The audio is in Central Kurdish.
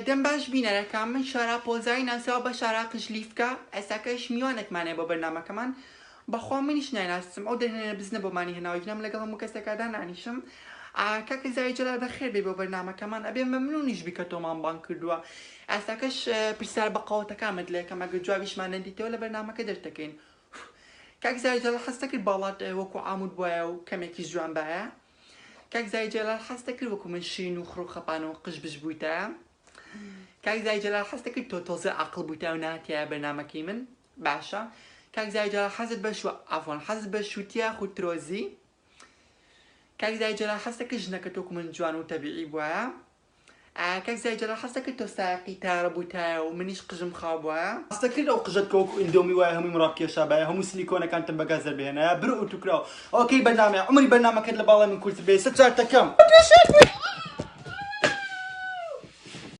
دەم باش بینەرەکان من شارە پۆزایی ناساوە بە شارە قژلیفکە ئەساکەش میوانێکمانەیە بۆ بەرنامەکەمان بەخوا منیش نایناستم ئەو دەهێنە بزنە بۆمانی هێناوەژنم لەگەڵ هەموو کەسێکادا نانیشم کاکە زای جەلال بەخێر بێ بۆ بەرنامەکەمان ئەبێ مەمنونیش بی کە تۆمان بان کردووە ئەساکەش پرسیار بە قەوەتەکانت لێکەم ئەگەر جوابیشمان نەدیتەوە لە بەرنامەکە دەرتەکەین کاک زای جەلال حەز دەکرد باڵات وەکو عامود بووایە و کەمێکی جوان بایە کاک زای جەلال حەز دەکرد وەکو من شین و خڕ و خەپان و قژ بش بوویتە کاک زای جەلال حەز دەکرد تۆ تۆزە عەقڵ بوویتە و نهاتیایە بەرنامەکەی من باشە کاک زای جەلال حەزت بە حەزت بە شووتیا خوترۆزی کاک زای جەلال حەز دەکرد ژنەکە تۆکو من جوان و تەبیعی بووایە کاک زای جەلال حەز دەکرد تۆ سایەقی تارە بوویتایە و منیش قژم خاو بووایە حەز دەکرد ئەو قژت کە وەکو ئیندۆمی وایە هەمووی مڕاکێشە بایە هەموو سیلیکۆنەکانتم بە گازەر بهێنایە برە و تووکراوە ئۆکەی بەرنامەیە عومری بەرنامەکەت لە باڵای من کورت بێ سەد جار تەکەم